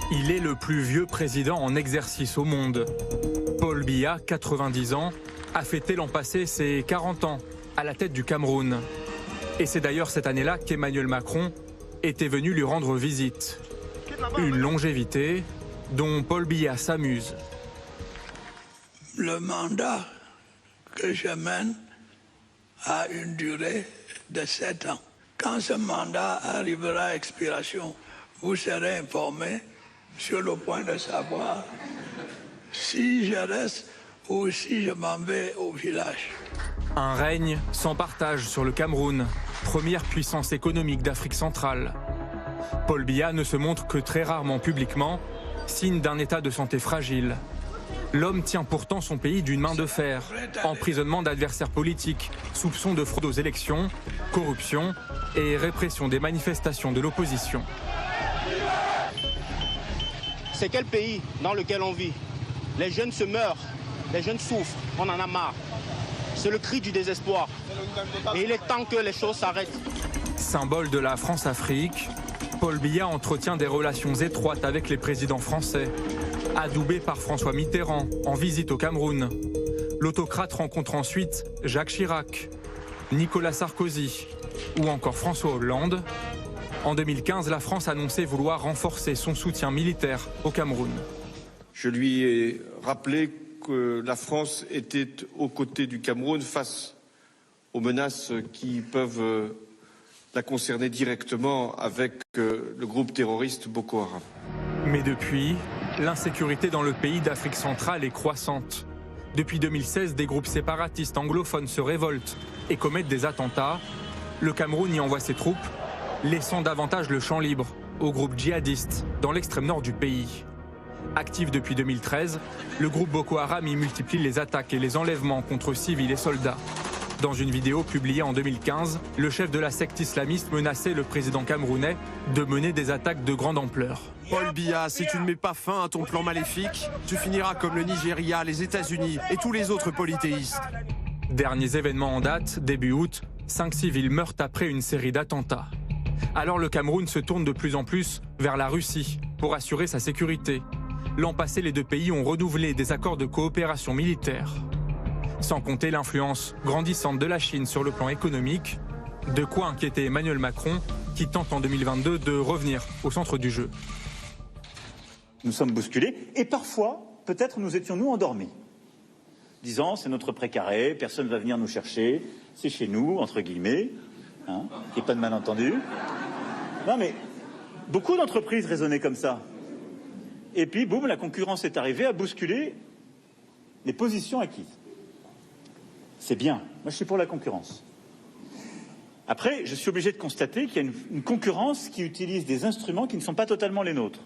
Il est le plus vieux président en exercice au monde. Paul Biya, 90 ans, a fêté l'an passé ses 40 ans à la tête du Cameroun. Et c'est d'ailleurs cette année-là qu'Emmanuel Macron était venu lui rendre visite. Une longévité dont Paul Biya s'amuse. Le mandat que je mène a une durée de 7 ans. Quand ce mandat arrivera à expiration, vous serez informés sur le point de savoir si je reste ou si je m'en vais au village. Un règne sans partage sur le Cameroun, première puissance économique d'Afrique centrale. Paul Biya ne se montre que très rarement publiquement, signe d'un état de santé fragile. L'homme tient pourtant son pays d'une main de fer. Emprisonnement d'adversaires politiques, soupçons de fraude aux élections, corruption et répression des manifestations de l'opposition. C'est quel pays dans lequel on vit? Les jeunes se meurent, les jeunes souffrent, on en a marre. C'est le cri du désespoir. Et il est temps que les choses s'arrêtent. Symbole de la France-Afrique, Paul Biya entretient des relations étroites avec les présidents français. Adoubé par François Mitterrand en visite au Cameroun. L'autocrate rencontre ensuite Jacques Chirac, Nicolas Sarkozy ou encore François Hollande. En 2015, la France annonçait vouloir renforcer son soutien militaire au Cameroun. Je lui ai rappelé que la France était aux côtés du Cameroun face aux menaces qui peuvent la concerner directement avec le groupe terroriste Boko Haram. Mais depuis, l'insécurité dans le pays d'Afrique centrale est croissante. Depuis 2016, des groupes séparatistes anglophones se révoltent et commettent des attentats. Le Cameroun y envoie ses troupes, laissant davantage le champ libre aux groupes djihadistes dans l'extrême nord du pays. Actif depuis 2013, le groupe Boko Haram y multiplie les attaques et les enlèvements contre civils et soldats. Dans une vidéo publiée en 2015, le chef de la secte islamiste menaçait le président camerounais de mener des attaques de grande ampleur. Paul Biya, si tu ne mets pas fin à ton plan maléfique, tu finiras comme le Nigeria, les États-Unis et tous les autres polythéistes. Derniers événements en date, début août, 5 civils meurent après une série d'attentats. Alors le Cameroun se tourne de plus en plus vers la Russie pour assurer sa sécurité. L'an passé, les deux pays ont renouvelé des accords de coopération militaire. Sans compter l'influence grandissante de la Chine sur le plan économique, de quoi inquiéter Emmanuel Macron, qui tente en 2022 de revenir au centre du jeu. Nous sommes bousculés et parfois, peut-être nous étions-nous endormis, disant c'est notre précaré, personne ne va venir nous chercher, c'est chez nous, entre guillemets, hein, et pas de malentendu. Non mais, beaucoup d'entreprises raisonnaient comme ça. Et puis, boum, la concurrence est arrivée à bousculer les positions acquises. C'est bien. Moi, je suis pour la concurrence. Après, je suis obligé de constater qu'il y a une concurrence qui utilise des instruments qui ne sont pas totalement les nôtres.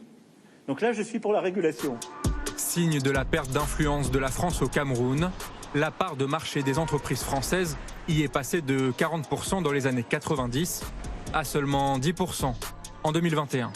Donc là, je suis pour la régulation. Signe de la perte d'influence de la France au Cameroun, la part de marché des entreprises françaises y est passée de 40% dans les années 90 à seulement 10% en 2021.